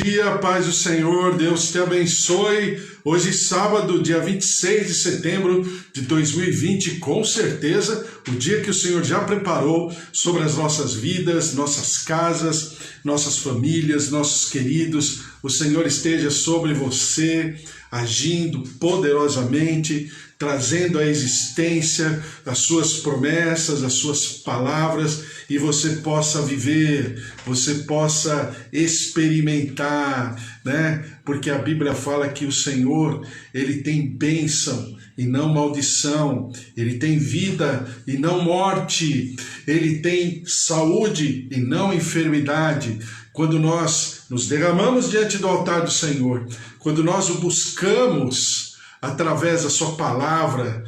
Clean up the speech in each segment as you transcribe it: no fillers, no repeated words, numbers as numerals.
dia, paz do Senhor, Deus te abençoe. Hoje, sábado, dia 26 de setembro de 2020, com certeza, o dia que o Senhor já preparou sobre as nossas vidas, nossas casas, nossas famílias, nossos queridos. O Senhor esteja sobre você, agindo poderosamente, trazendo à existência as suas promessas, as suas palavras, e você possa viver, você possa experimentar, né? Porque a Bíblia fala que o Senhor, Ele tem bênção e não maldição, Ele tem vida e não morte, Ele tem saúde e não enfermidade. Quando nós nos derramamos diante do altar do Senhor, quando nós o buscamos através da sua palavra,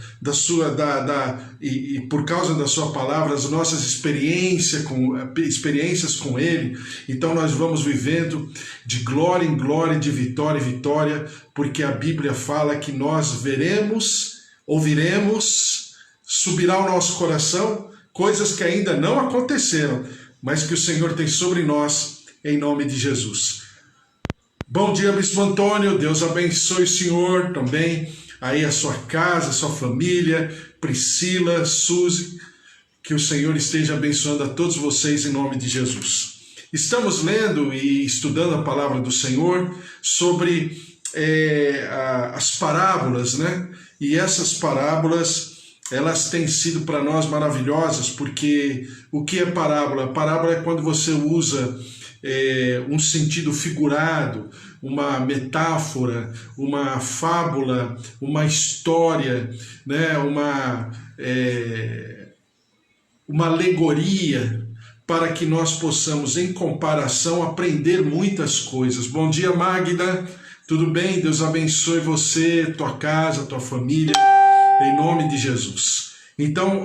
e por causa da sua palavra, as nossas experiências com Ele, então nós vamos vivendo de glória em glória, de vitória em vitória, porque a Bíblia fala que nós veremos, ouviremos, subirá ao nosso coração coisas que ainda não aconteceram, mas que o Senhor tem sobre nós, em nome de Jesus. Bom dia, Bispo Antônio, Deus abençoe o senhor também, aí a sua casa, a sua família, Priscila, Suzy, que o Senhor esteja abençoando a todos vocês em nome de Jesus. Estamos lendo e estudando a palavra do Senhor sobre as parábolas, né? E essas parábolas, elas têm sido para nós maravilhosas, porque o que é parábola? Parábola é quando você usa um sentido figurado, uma metáfora, uma fábula, uma história, né? Uma alegoria, para que nós possamos, em comparação, aprender muitas coisas. Bom dia, Magda, tudo bem? Deus abençoe você, tua casa, tua família, em nome de Jesus. Então,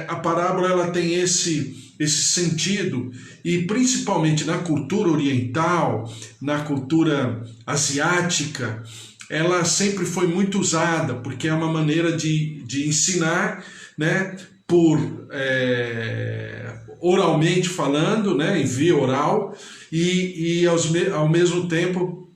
a parábola ela tem esse sentido, e principalmente na cultura oriental, na cultura asiática, ela sempre foi muito usada, porque é uma maneira de ensinar, né, oralmente falando, né, em via oral, e ao mesmo tempo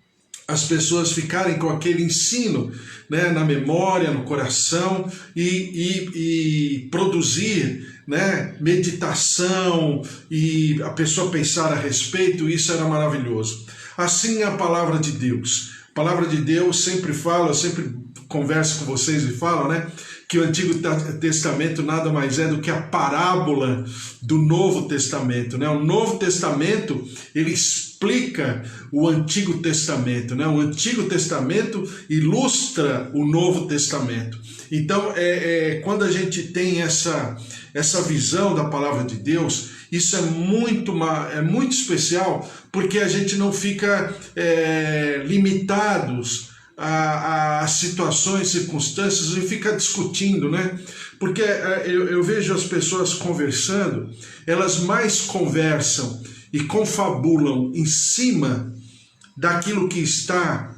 as pessoas ficarem com aquele ensino, né, na memória, no coração, e produzir, né, meditação, e a pessoa pensar a respeito. Isso era maravilhoso. Assim é a palavra de Deus. A palavra de Deus sempre fala, eu sempre converso com vocês e falo, né, que o Antigo Testamento nada mais é do que a parábola do Novo Testamento, né? O Novo Testamento, ele explica o Antigo Testamento, né? O Antigo Testamento ilustra o Novo Testamento. Então, quando a gente tem essa visão da palavra de Deus, isso é muito especial, porque a gente não fica limitados a situações, circunstâncias, e fica discutindo, né? Porque eu vejo as pessoas conversando, elas mais conversam e confabulam em cima daquilo que está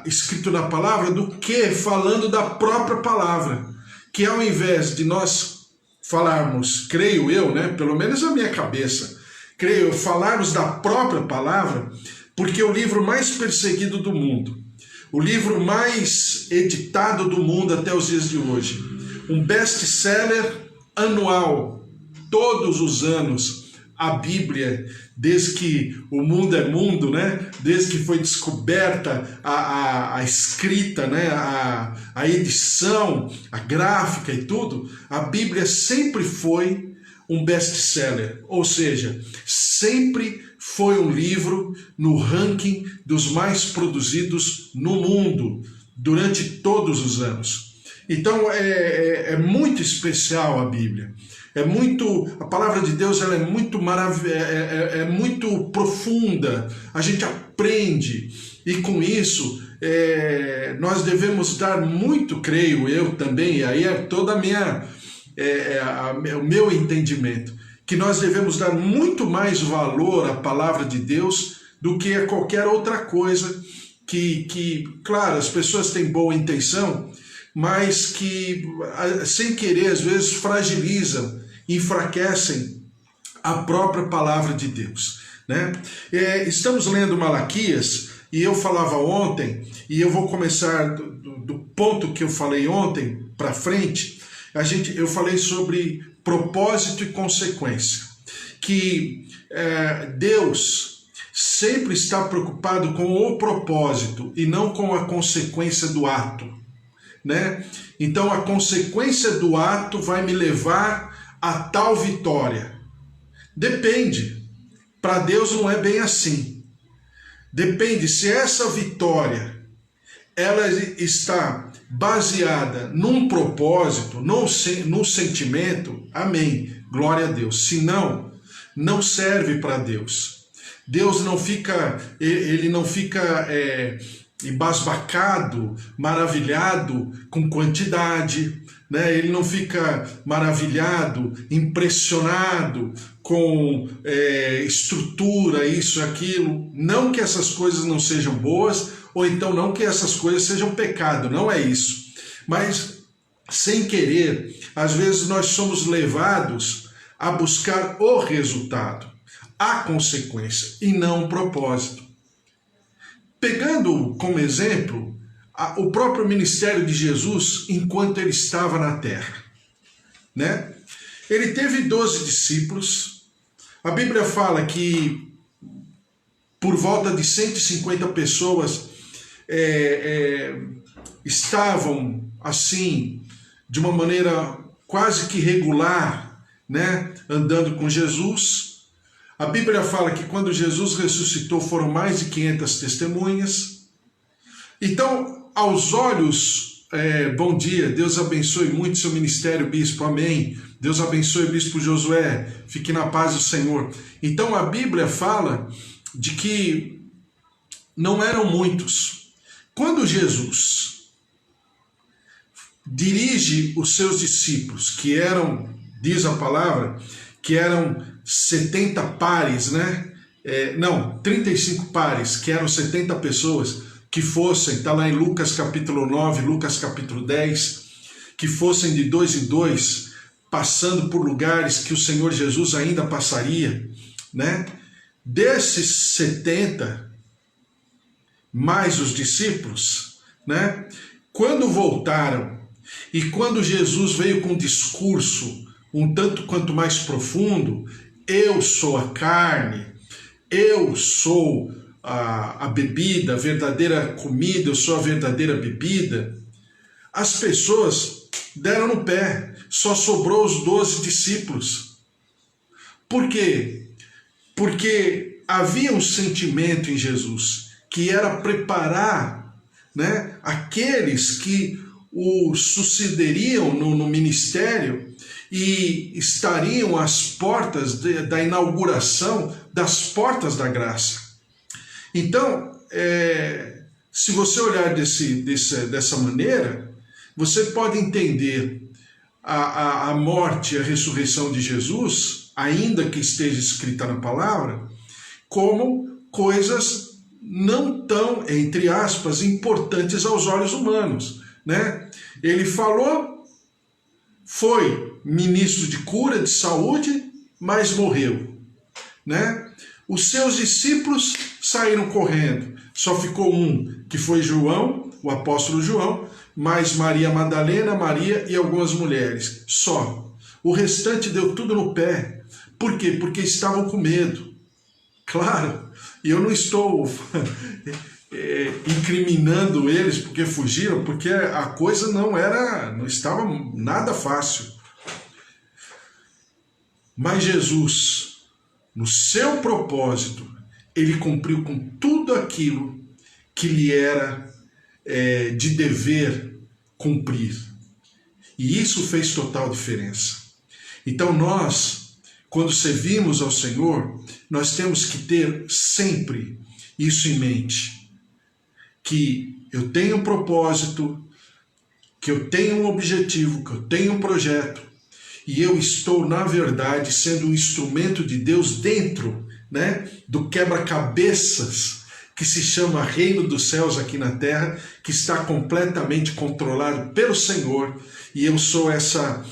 escrito na palavra, do que falando da própria palavra, que ao invés de nós falarmos, creio eu, né, pelo menos na minha cabeça, creio eu, falarmos da própria palavra, porque o livro mais perseguido do mundo, o livro mais editado do mundo até os dias de hoje, um best-seller anual, todos os anos, a Bíblia, desde que o mundo é mundo, né? Desde que foi descoberta a escrita, né? a edição, a gráfica e tudo, a Bíblia sempre foi um best-seller, ou seja, sempre foi um livro no ranking dos mais produzidos no mundo durante todos os anos. Então é muito especial a Bíblia. A palavra de Deus ela é muito é muito profunda. A gente aprende, e com isso nós devemos dar muito, creio eu também, e aí é toda o meu entendimento, que nós devemos dar muito mais valor à palavra de Deus do que a qualquer outra coisa que claro, as pessoas têm boa intenção, mas que, sem querer, às vezes fragilizam, enfraquecem a própria palavra de Deus. né? Estamos lendo Malaquias, e eu falava ontem, e eu vou começar do ponto que eu falei ontem para frente. Eu falei sobre propósito e consequência, que Deus sempre está preocupado com o propósito e não com a consequência do ato, né? Então a consequência do ato vai me levar a tal vitória. Depende. Para Deus não é bem assim. Depende se essa vitória ela está baseada num propósito, num sentimento, amém, glória a Deus. Se não, não serve para Deus. Deus não fica, ele não fica embasbacado, maravilhado com quantidade, né? Ele não fica maravilhado, impressionado com estrutura, isso, aquilo. Não que essas coisas não sejam boas, ou então não que essas coisas sejam pecado, não é isso. Mas, sem querer, às vezes nós somos levados a buscar o resultado, a consequência, e não o propósito. Pegando como exemplo o próprio ministério de Jesus enquanto ele estava na terra, né? Ele teve 12 discípulos. A Bíblia fala que por volta de 150 pessoas estavam assim, de uma maneira quase que regular, né? Andando com Jesus. A Bíblia fala que quando Jesus ressuscitou foram mais de 500 testemunhas. Então, aos olhos, bom dia, Deus abençoe muito seu ministério, bispo, amém. Deus abençoe, bispo Josué, fique na paz do Senhor. Então, a Bíblia fala de que não eram muitos. Quando Jesus dirige os seus discípulos, que eram, diz a palavra, que eram 70 pares, né? 35 pares, que eram 70 pessoas, que fossem, está lá em Lucas capítulo 9, Lucas capítulo 10, que fossem de 2 em 2, passando por lugares que o Senhor Jesus ainda passaria, né? Desses 70, mais os discípulos, né? Quando voltaram, e quando Jesus veio com um discurso um tanto quanto mais profundo, eu sou a carne, eu sou a bebida, a verdadeira comida, eu sou a verdadeira bebida, as pessoas deram no pé, só sobrou os 12 discípulos. Por quê? Porque havia um sentimento em Jesus, que era preparar, né, aqueles que o sucederiam no ministério e estariam às portas da inauguração das portas da graça. Então, se você olhar dessa maneira, você pode entender a morte e a ressurreição de Jesus, ainda que esteja escrita na palavra, como coisas não tão, entre aspas, importantes aos olhos humanos, né? Ele falou, foi ministro de cura, de saúde, mas morreu, né? Os seus discípulos saíram correndo, só ficou um, que foi João, o apóstolo João, mais Maria Madalena, Maria e algumas mulheres, só. O restante deu tudo no pé. Por quê? Porque estavam com medo. Claro, e eu não estou incriminando eles porque fugiram, porque a coisa não estava nada fácil. Mas Jesus, no seu propósito, ele cumpriu com tudo aquilo que lhe era de dever cumprir. E isso fez total diferença. Então nós, quando servimos ao Senhor, nós temos que ter sempre isso em mente. Que eu tenho um propósito, que eu tenho um objetivo, que eu tenho um projeto, e eu estou, na verdade, sendo um instrumento de Deus dentro, né, do quebra-cabeças que se chama Reino dos Céus aqui na Terra, que está completamente controlado pelo Senhor, e eu sou essa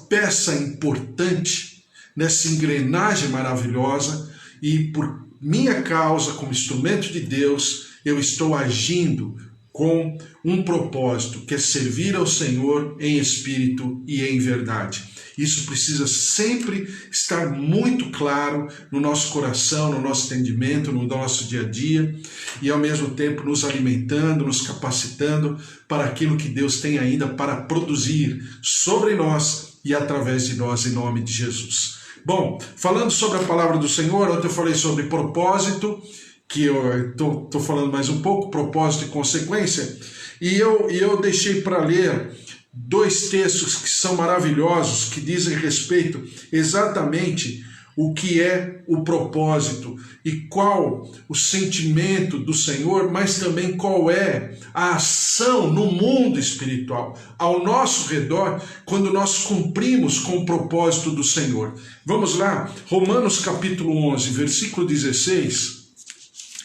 peça importante nessa engrenagem maravilhosa, e por minha causa, como instrumento de Deus, eu estou agindo com um propósito, que é servir ao Senhor em espírito e em verdade. Isso precisa sempre estar muito claro no nosso coração, no nosso entendimento, no nosso dia a dia, e ao mesmo tempo nos alimentando, nos capacitando para aquilo que Deus tem ainda para produzir sobre nós e através de nós, em nome de Jesus. Bom, falando sobre a palavra do Senhor, ontem eu falei sobre propósito, que eu estou falando mais um pouco, propósito e consequência, e eu deixei para ler 2 textos que são maravilhosos, que dizem respeito exatamente o que é o propósito e qual o sentimento do Senhor, mas também qual é a ação no mundo espiritual, ao nosso redor, quando nós cumprimos com o propósito do Senhor. Vamos lá, Romanos capítulo 11, versículo 16,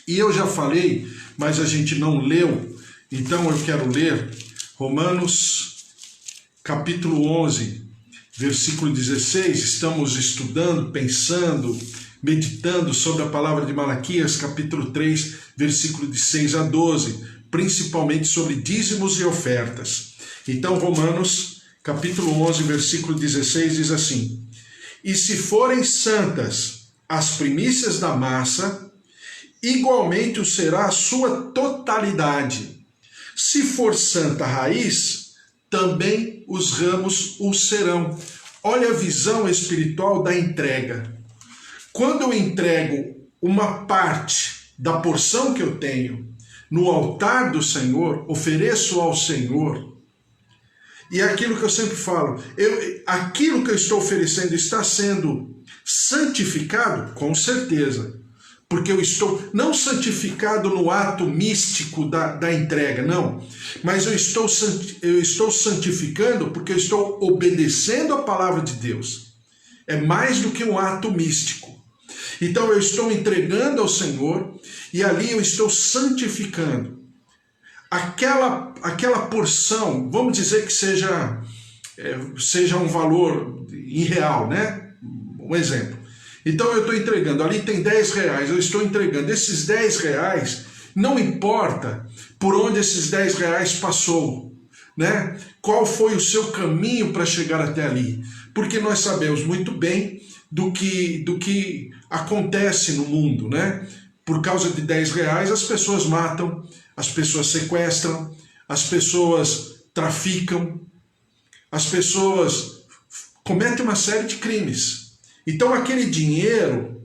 e eu já falei, mas a gente não leu, então eu quero ler Romanos capítulo 11, versículo 16, estamos estudando, pensando, meditando sobre a palavra de Malaquias, capítulo 3, versículo de 6 a 12, principalmente sobre dízimos e ofertas. Então, Romanos, capítulo 11, versículo 16, diz assim: E se forem santas as primícias da massa, igualmente o será a sua totalidade. Se for santa a raiz, também os ramos o serão. Olha a visão espiritual da entrega. Quando eu entrego uma parte da porção que eu tenho no altar do Senhor, ofereço ao Senhor, e aquilo que eu sempre falo, aquilo que eu estou oferecendo está sendo santificado? Com certeza. Porque eu estou não santificado no ato místico da entrega, não. Mas eu estou santificando porque eu estou obedecendo a palavra de Deus. É mais do que um ato místico. Então eu estou entregando ao Senhor e ali eu estou santificando. Aquela porção, vamos dizer que seja um valor irreal, né? Um exemplo. Então eu estou entregando, ali tem 10 reais, eu estou entregando esses 10 reais, não importa por onde esses 10 reais passou, né? Qual foi o seu caminho para chegar até ali, porque nós sabemos muito bem do que acontece no mundo, né? Por causa de 10 reais as pessoas matam, as pessoas sequestram, as pessoas traficam, as pessoas cometem uma série de crimes. Então aquele dinheiro,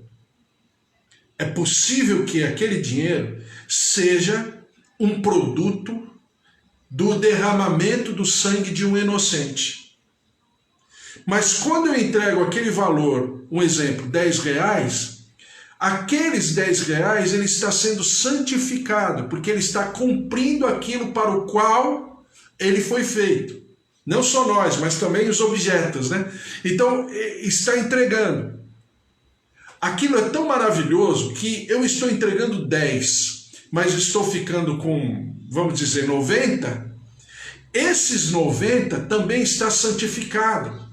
é possível que aquele dinheiro seja um produto do derramamento do sangue de um inocente. Mas quando eu entrego aquele valor, um exemplo, 10 reais, aqueles 10 reais ele está sendo santificado, porque ele está cumprindo aquilo para o qual ele foi feito. Não só nós, mas também os objetos, né? Então, está entregando. Aquilo é tão maravilhoso que eu estou entregando 10, mas estou ficando com, vamos dizer, 90. Esses 90 também está santificado.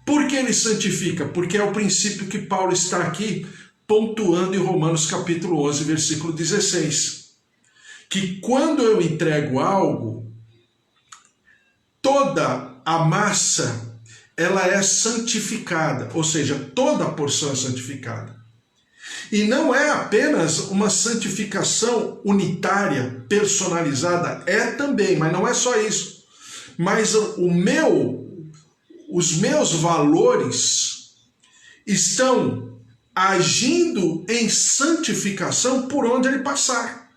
Por que ele santifica? Porque é o princípio que Paulo está aqui pontuando em Romanos capítulo 11, versículo 16. Que quando eu entrego algo, toda a massa, ela é santificada, ou seja, toda a porção é santificada. E não é apenas uma santificação unitária, personalizada, é também, mas não é só isso. Mas os meus valores estão agindo em santificação por onde ele passar.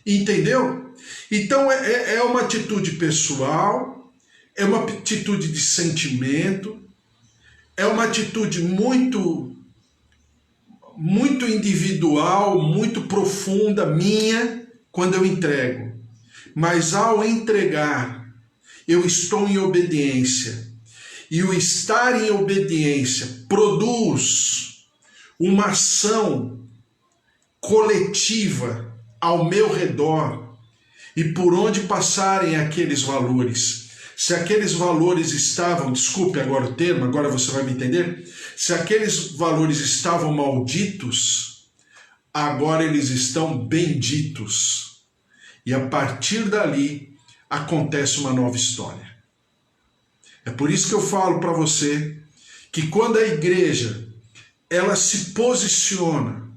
Entendeu? Então é uma atitude pessoal, é uma atitude de sentimento, é uma atitude muito individual, muito profunda minha, quando eu entrego. Mas ao entregar, eu estou em obediência. E o estar em obediência produz uma ação coletiva ao meu redor e por onde passarem aqueles valores. Se aqueles valores estavam, desculpe agora o termo, agora você vai me entender, Se aqueles valores estavam malditos, agora eles estão benditos. E a partir dali acontece uma nova história. É por isso que eu falo para você que quando a igreja ela se posiciona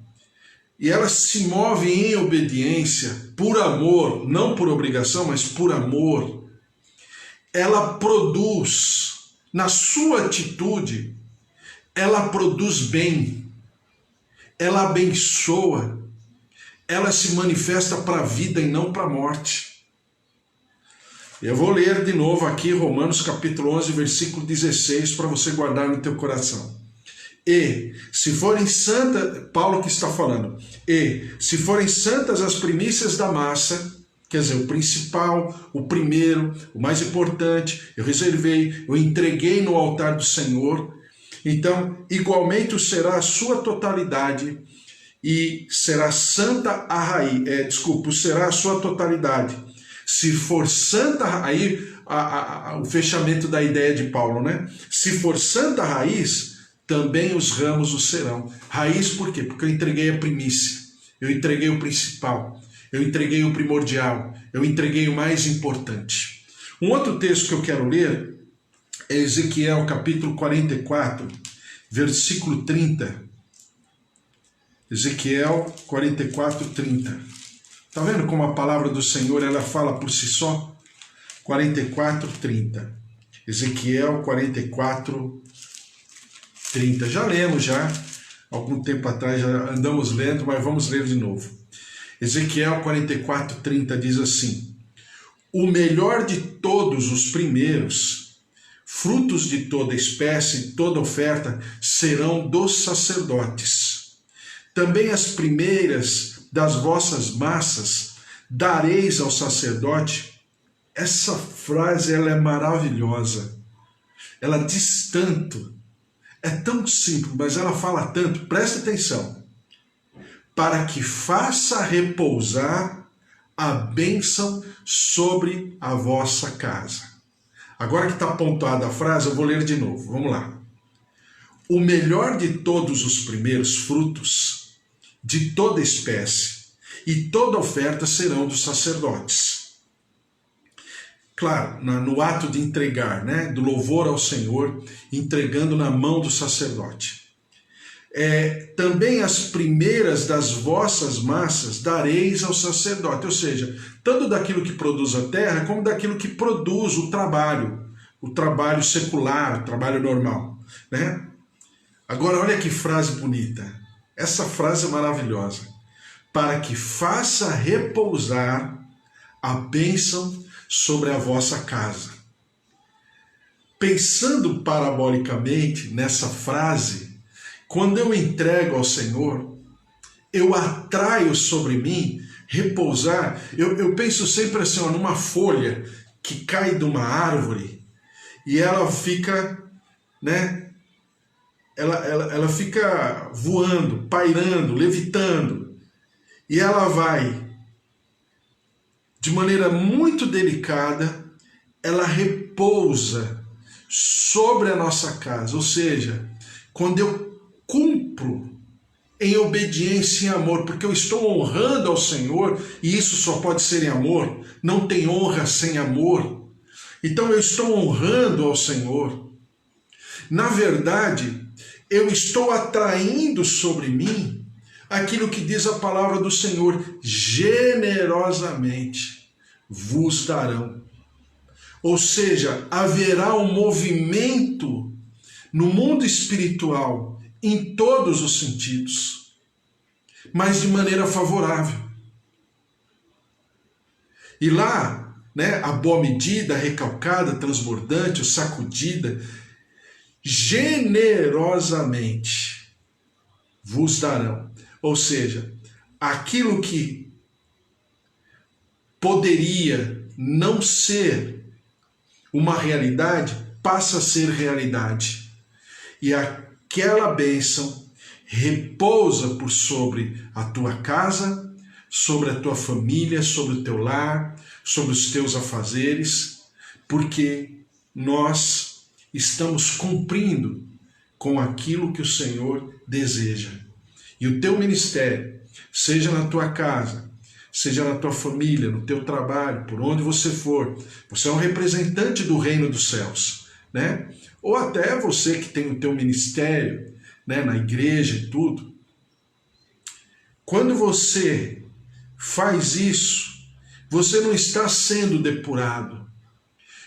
e ela se move em obediência, por amor, não por obrigação, mas por amor, ela produz, na sua atitude, ela produz bem, ela abençoa, ela se manifesta para a vida e não para a morte. Eu vou ler de novo aqui Romanos capítulo 11, versículo 16, para você guardar no teu coração. E, se forem santas, Paulo que está falando, e, se forem santas as primícias da massa, quer dizer, o principal, o primeiro, o mais importante, eu reservei, eu entreguei no altar do Senhor, então, igualmente será a sua totalidade, e será santa a raiz, será a sua totalidade. Se for santa, aí o fechamento da ideia de Paulo, né? Se for santa a raiz, também os ramos o serão. Raiz por quê? Porque eu entreguei a primícia, eu entreguei o principal, eu entreguei o primordial, eu entreguei o mais importante. Um outro texto que eu quero ler é Ezequiel capítulo 44, versículo 30. Ezequiel 44, 30. Está vendo como a palavra do Senhor ela fala por si só? 44, 30. Ezequiel 44, 30. Já lemos algum tempo atrás, já andamos lendo, mas vamos ler de novo. Ezequiel 44, 30 diz assim: o melhor de todos os primeiros, frutos de toda espécie, toda oferta, serão dos sacerdotes. Também as primeiras das vossas massas dareis ao sacerdote. Essa frase ela é maravilhosa. Ela diz tanto. É tão simples, mas ela fala tanto. Presta atenção. Para que faça repousar a bênção sobre a vossa casa. Agora que está pontuada a frase, eu vou ler de novo. Vamos lá. O melhor de todos os primeiros frutos, de toda espécie, e toda oferta serão dos sacerdotes. Claro, no ato de entregar, né, do louvor ao Senhor, entregando na mão do sacerdote. Também as primeiras das vossas massas dareis ao sacerdote, ou seja, tanto daquilo que produz a terra, como daquilo que produz o trabalho secular, o trabalho normal, né? Agora olha que frase bonita, essa frase é maravilhosa. Para que faça repousar a bênção sobre a vossa casa. Pensando parabolicamente nessa frase, quando eu entrego ao Senhor, eu atraio sobre mim repousar. Eu penso sempre assim, numa folha que cai de uma árvore e ela fica, né? Ela fica voando, pairando, levitando. E ela vai, de maneira muito delicada, ela repousa sobre a nossa casa. Ou seja, quando eu cumpro em obediência e amor, porque eu estou honrando ao Senhor, e isso só pode ser em amor, não tem honra sem amor. Então eu estou honrando ao Senhor. Na verdade, eu estou atraindo sobre mim aquilo que diz a palavra do Senhor: generosamente vos darão. Ou seja, haverá um movimento no mundo espiritual em todos os sentidos, mas de maneira favorável. E lá, né, a boa medida, a recalcada, transbordante, o sacudida, generosamente vos darão. Ou seja, aquilo que poderia não ser uma realidade, passa a ser realidade. E aquela bênção repousa por sobre a tua casa, sobre a tua família, sobre o teu lar, sobre os teus afazeres, porque nós estamos cumprindo com aquilo que o Senhor deseja. E o teu ministério, seja na tua casa, seja na tua família, no teu trabalho, por onde você for, você é um representante do reino dos céus, né? Ou até você que tem o teu ministério, né, na igreja e tudo. Quando você faz isso, você não está sendo depurado,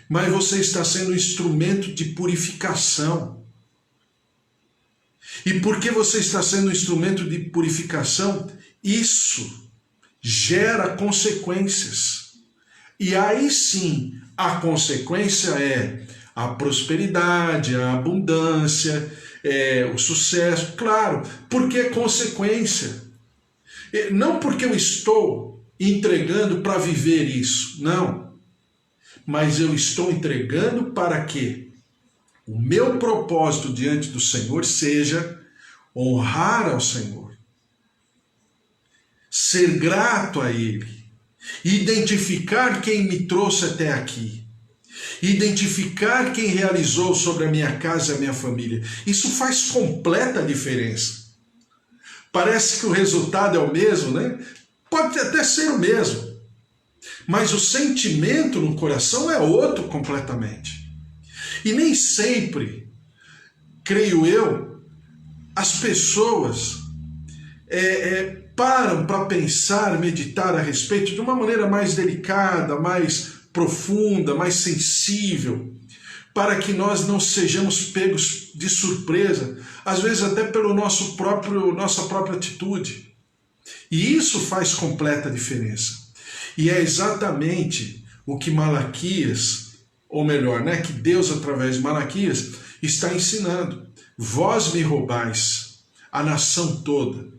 mas você está sendo um instrumento de purificação. E porque você está sendo um instrumento de purificação, isso gera consequências. E aí sim, a consequência é a prosperidade, a abundância, o sucesso. Claro, porque é consequência. Não porque eu estou entregando para viver isso, não. Mas eu estou entregando para que o meu propósito diante do Senhor seja honrar ao Senhor, ser grato a Ele, identificar quem me trouxe até aqui, identificar quem realizou sobre a minha casa e a minha família. Isso faz completa diferença. Parece que o resultado é o mesmo, né? Pode até ser o mesmo, mas o sentimento no coração é outro completamente. E nem sempre, creio eu, as pessoas param para pensar, meditar a respeito de uma maneira mais delicada, mais profunda, mais sensível, para que nós não sejamos pegos de surpresa, às vezes até pelo nossa própria atitude. E isso faz completa diferença. E é exatamente o que Malaquias, ou melhor, né, que Deus através de Malaquias está ensinando. Vós me roubais, a nação toda.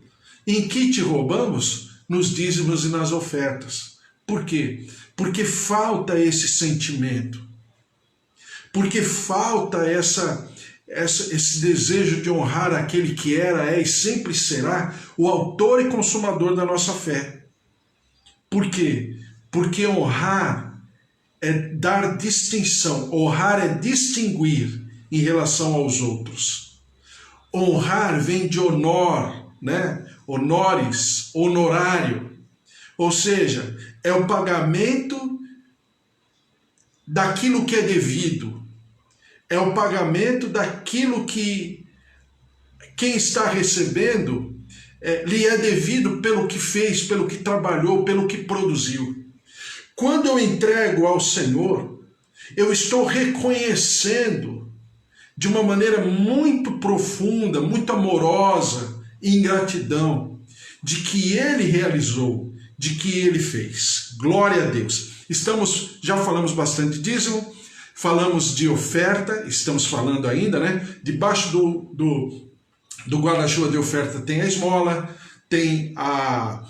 Em que te roubamos? Nos dízimos e nas ofertas. Por quê? Porque falta esse sentimento. Porque falta esse desejo de honrar aquele que era, é e sempre será o autor e consumador da nossa fé. Por quê? Porque honrar é dar distinção, honrar é distinguir em relação aos outros. Honrar vem de honor, né? Honores, honorário. Ou seja, é o pagamento daquilo que é devido. É o pagamento daquilo que quem está recebendo lhe é devido pelo que fez, pelo que trabalhou, pelo que produziu. Quando eu entrego ao Senhor, eu estou reconhecendo de uma maneira muito profunda, muito amorosa, em gratidão, de que Ele realizou, de que Ele fez. Glória a Deus. Já falamos bastante de dízimo, falamos de oferta, estamos falando ainda, né? Debaixo do guarda-chuva de oferta tem a esmola, tem a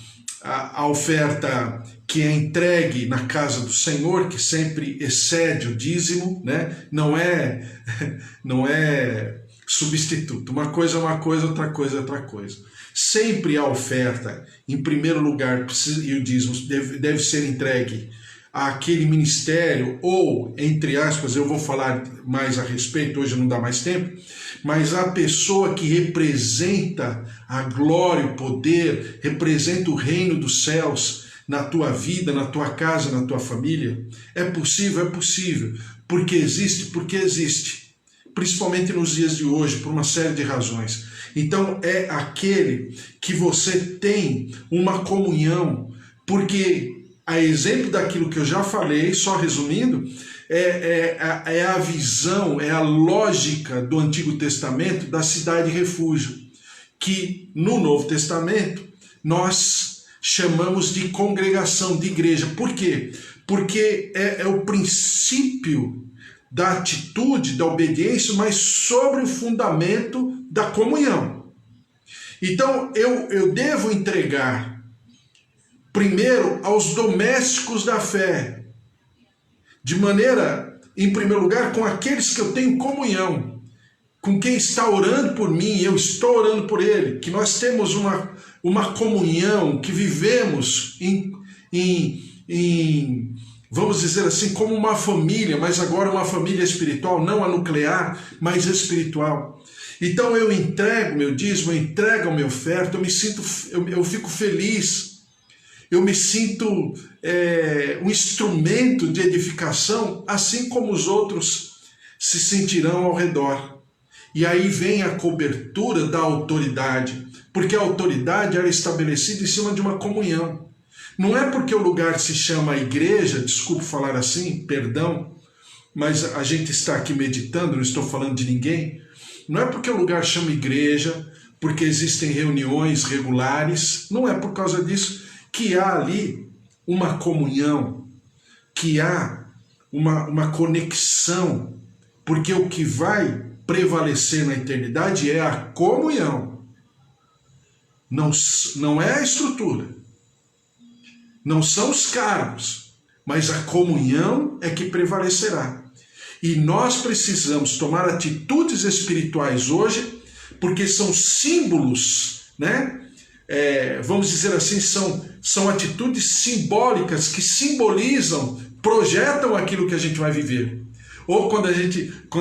oferta que é entregue na casa do Senhor, que sempre excede o dízimo, né? Não é substituto. Uma coisa é uma coisa, outra coisa é outra coisa. Sempre a oferta, em primeiro lugar, e o dízimo deve ser entregue àquele ministério, ou, entre aspas, eu vou falar mais a respeito, hoje não dá mais tempo, mas a pessoa que representa a glória, o poder, representa o reino dos céus na tua vida, na tua casa, na tua família. É possível, porque existe, principalmente nos dias de hoje, por uma série de razões. Então é aquele que você tem uma comunhão, porque a exemplo daquilo que eu já falei, só resumindo, é a visão, é a lógica do Antigo Testamento da cidade refúgio, que no Novo Testamento nós chamamos de congregação, de igreja. Por quê? Porque é o princípio da atitude, da obediência, mas sobre o fundamento da comunhão. Então eu devo entregar primeiro aos domésticos da fé, de maneira, em primeiro lugar, com aqueles que eu tenho comunhão, com quem está orando por mim, eu estou orando por ele, que nós temos uma comunhão, que vivemos vamos dizer assim, como uma família, mas agora uma família espiritual, não a nuclear, mas espiritual. Então eu entrego meu dízimo, eu entrego a minha oferta, eu fico feliz, eu me sinto um instrumento de edificação, assim como os outros se sentirão ao redor. E aí vem a cobertura da autoridade, porque a autoridade era estabelecida em cima de uma comunhão. Não é porque o lugar se chama igreja, desculpe falar assim, perdão, mas a gente está aqui meditando, não estou falando de ninguém. Não é porque o lugar chama igreja, porque existem reuniões regulares, não é por causa disso que há ali uma comunhão, que há uma conexão, porque o que vai prevalecer na eternidade é a comunhão, não é a estrutura, não são os cargos, mas a comunhão é que prevalecerá. E nós precisamos tomar atitudes espirituais hoje, porque são símbolos, né? Vamos dizer assim, são atitudes simbólicas que simbolizam, projetam aquilo que a gente vai viver. Ou quando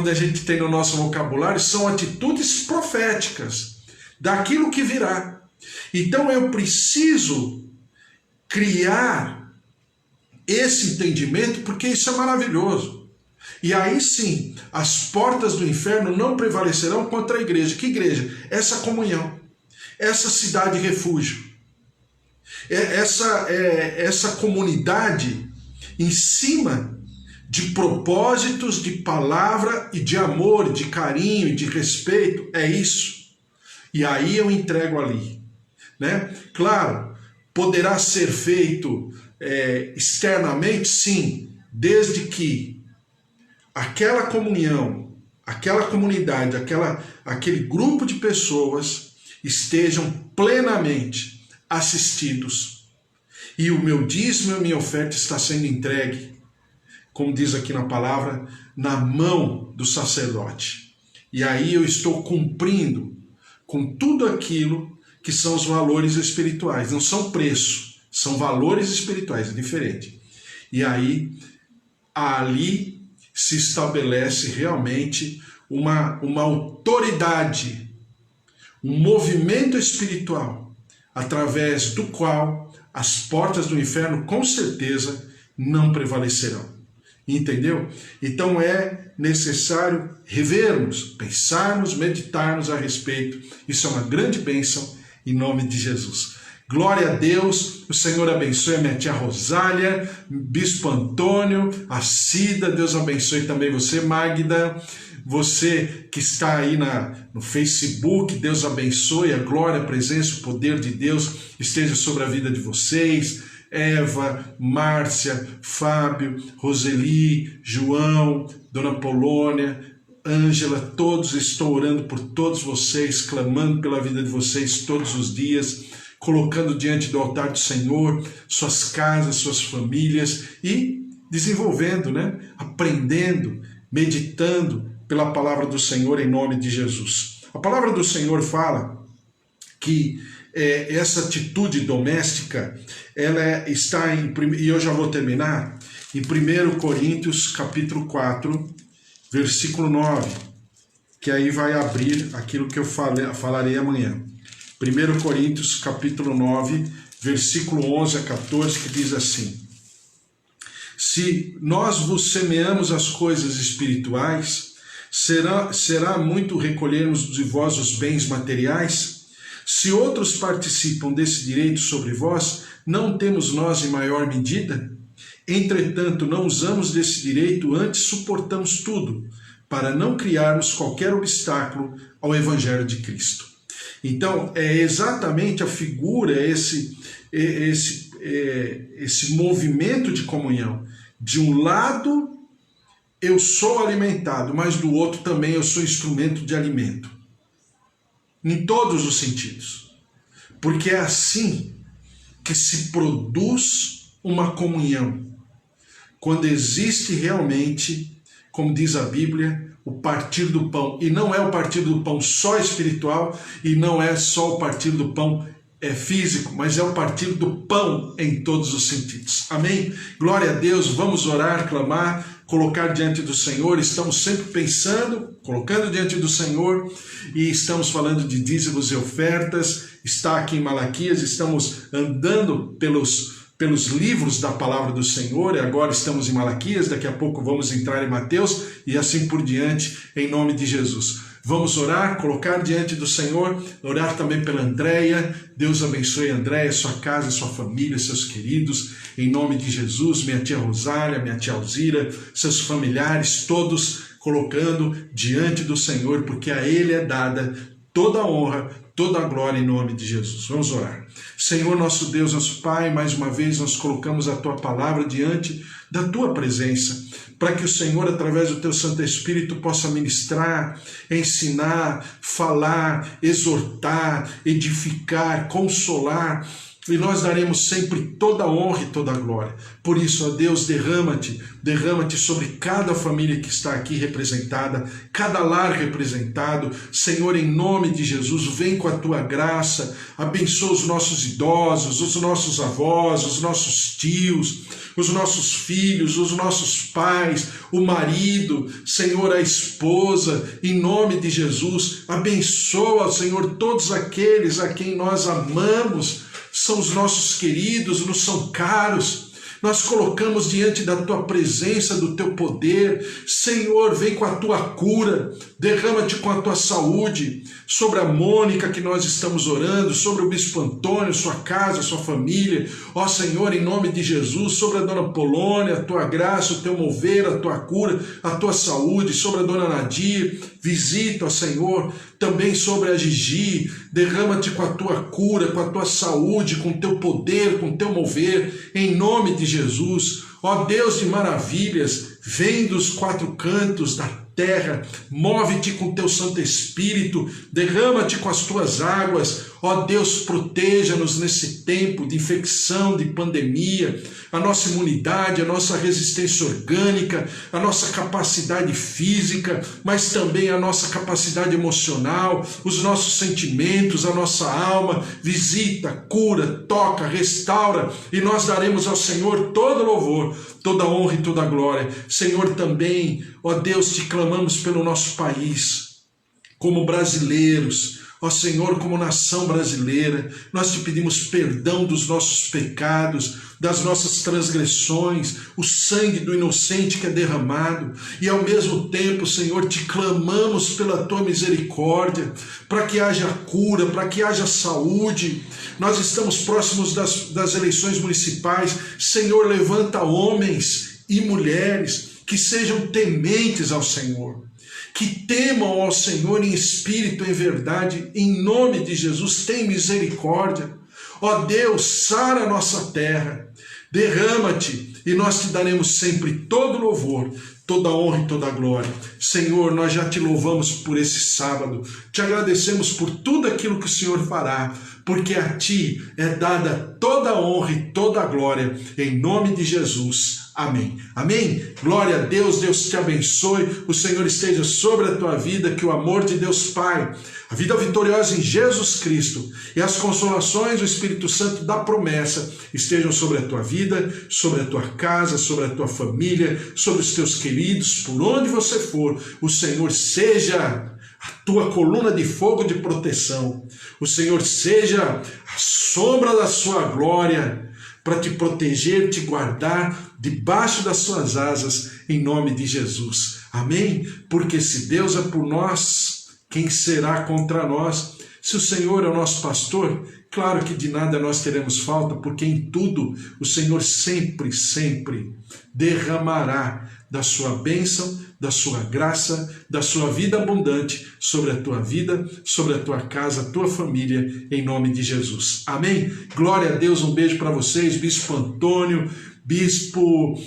a gente tem no nosso vocabulário, são atitudes proféticas daquilo que virá. Então eu preciso criar esse entendimento, porque isso é maravilhoso. E aí sim, as portas do inferno não prevalecerão contra a igreja. Que igreja? Essa comunhão, essa cidade refúgio, essa comunidade em cima de propósitos, de palavra e de amor, de carinho e de respeito, é isso. E aí eu entrego ali, né? Claro, poderá ser feito externamente, sim, desde que aquela comunhão, aquela comunidade, aquele grupo de pessoas estejam plenamente assistidos. E o meu dízimo e a minha oferta está sendo entregue, como diz aqui na palavra, na mão do sacerdote. E aí eu estou cumprindo com tudo aquilo que são os valores espirituais. Não são preço, são valores espirituais, é diferente. E aí, ali se estabelece realmente uma autoridade, um movimento espiritual, através do qual as portas do inferno, com certeza, não prevalecerão. Entendeu? Então é necessário revermos, pensarmos, meditarmos a respeito. Isso é uma grande bênção, em nome de Jesus. Glória a Deus, o Senhor abençoe a minha tia Rosália, Bispo Antônio, a Cida, Deus abençoe também você, Magda, você que está aí no Facebook, Deus abençoe, a glória, a presença, o poder de Deus esteja sobre a vida de vocês, Eva, Márcia, Fábio, Roseli, João, Dona Polônia, Ângela, todos, estou orando por todos vocês, clamando pela vida de vocês todos os dias, colocando diante do altar do Senhor suas casas, suas famílias e desenvolvendo, né? Aprendendo, meditando pela palavra do Senhor em nome de Jesus. A palavra do Senhor fala que essa atitude doméstica, ela está e eu já vou terminar, em 1 Coríntios capítulo 4, versículo 9, que aí vai abrir aquilo que eu falarei amanhã. 1 Coríntios capítulo 9, versículo 11 a 14, que diz assim: se nós vos semeamos as coisas espirituais, será muito recolhermos de vós os bens materiais? Se outros participam desse direito sobre vós, não temos nós em maior medida? Entretanto, não usamos desse direito, antes suportamos tudo, para não criarmos qualquer obstáculo ao Evangelho de Cristo. Então, é exatamente a figura, esse movimento de comunhão. De um lado, eu sou alimentado, mas do outro também eu sou instrumento de alimento. Em todos os sentidos. Porque é assim que se produz uma comunhão. Quando existe realmente, como diz a Bíblia, o partir do pão. E não é o partir do pão só espiritual, e não é só o partir do pão físico, mas é o partir do pão em todos os sentidos. Amém? Glória a Deus, vamos orar, clamar, colocar diante do Senhor. Estamos sempre pensando, colocando diante do Senhor, e estamos falando de dízimos e ofertas. Está aqui em Malaquias, estamos andando pelos livros da palavra do Senhor, e agora estamos em Malaquias, daqui a pouco vamos entrar em Mateus, e assim por diante, em nome de Jesus. Vamos orar, colocar diante do Senhor, orar também pela Andréia. Deus abençoe a Andréia, sua casa, sua família, seus queridos, em nome de Jesus, minha tia Rosália, minha tia Alzira, seus familiares, todos colocando diante do Senhor, porque a Ele é dada toda a honra, toda a glória em nome de Jesus. Vamos orar. Senhor, nosso Deus, nosso Pai, mais uma vez nós colocamos a Tua palavra diante da Tua presença, para que o Senhor, através do Teu Santo Espírito, possa ministrar, ensinar, falar, exortar, edificar, consolar, e nós daremos sempre toda a honra e toda a glória. Por isso, ó Deus, derrama-te sobre cada família que está aqui representada, cada lar representado. Senhor, em nome de Jesus, vem com a Tua graça, abençoa os nossos idosos, os nossos avós, os nossos tios, os nossos filhos, os nossos pais, o marido, Senhor, a esposa, em nome de Jesus, abençoa, Senhor, todos aqueles a quem nós amamos, são os nossos queridos, nos são caros. Nós colocamos diante da Tua presença, do Teu poder. Senhor, vem com a Tua cura, derrama-te com a Tua saúde sobre a Mônica que nós estamos orando, sobre o Bispo Antônio, sua casa, sua família. Ó Senhor, em nome de Jesus, sobre a Dona Polônia, a Tua graça, o Teu mover, a Tua cura, a Tua saúde, sobre a Dona Nadir, visita, ó Senhor, também sobre a Gigi, derrama-te com a Tua cura, com a Tua saúde, com o Teu poder, com o Teu mover, em nome de Jesus. Ó Deus de maravilhas, vem dos quatro cantos da terra, move-te com Teu Santo Espírito, derrama-te com as Tuas águas. Ó Deus, proteja-nos nesse tempo de infecção, de pandemia, a nossa imunidade, a nossa resistência orgânica, a nossa capacidade física, mas também a nossa capacidade emocional, os nossos sentimentos, a nossa alma. Visita, cura, toca, restaura, e nós daremos ao Senhor todo louvor, toda honra e toda glória. Senhor, também, ó Deus, te clamamos pelo nosso país, como brasileiros. Ó Senhor, como nação brasileira, nós te pedimos perdão dos nossos pecados, das nossas transgressões, o sangue do inocente que é derramado, e ao mesmo tempo, Senhor, te clamamos pela Tua misericórdia, para que haja cura, para que haja saúde. Nós estamos próximos das eleições municipais. Senhor, levanta homens e mulheres que sejam tementes ao Senhor, que temam ao Senhor em espírito e em verdade, em nome de Jesus. Tem misericórdia. Ó Deus, sara a nossa terra, derrama-te, e nós te daremos sempre todo louvor, toda honra e toda glória. Senhor, nós já te louvamos por esse sábado, te agradecemos por tudo aquilo que o Senhor fará, porque a Ti é dada toda a honra e toda a glória, em nome de Jesus. Amém. Amém? Glória a Deus, Deus te abençoe, o Senhor esteja sobre a tua vida, que o amor de Deus Pai, a vida vitoriosa em Jesus Cristo e as consolações do Espírito Santo da promessa estejam sobre a tua vida, sobre a tua casa, sobre a tua família, sobre os teus queridos, por onde você for. O Senhor seja a tua coluna de fogo de proteção, o Senhor seja a sombra da sua glória, para te proteger, te guardar debaixo das suas asas, em nome de Jesus. Amém? Porque se Deus é por nós, quem será contra nós? Se o Senhor é o nosso pastor, claro que de nada nós teremos falta, porque em tudo o Senhor sempre, sempre derramará da sua bênção, da sua graça, da sua vida abundante sobre a tua vida, sobre a tua casa, a tua família, em nome de Jesus. Amém? Glória a Deus, um beijo para vocês, Bispo Antônio, Bispo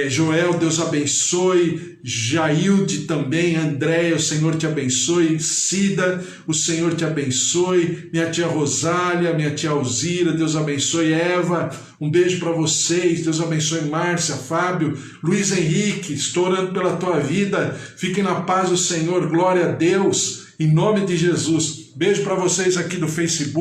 Joel, Deus abençoe, Jailde também, Andréia, o Senhor te abençoe, Cida, o Senhor te abençoe, minha tia Rosália, minha tia Alzira, Deus abençoe, Eva, um beijo para vocês, Deus abençoe, Márcia, Fábio, Luiz Henrique, estou orando pela tua vida, fiquem na paz do Senhor, glória a Deus, em nome de Jesus, beijo para vocês aqui do Facebook.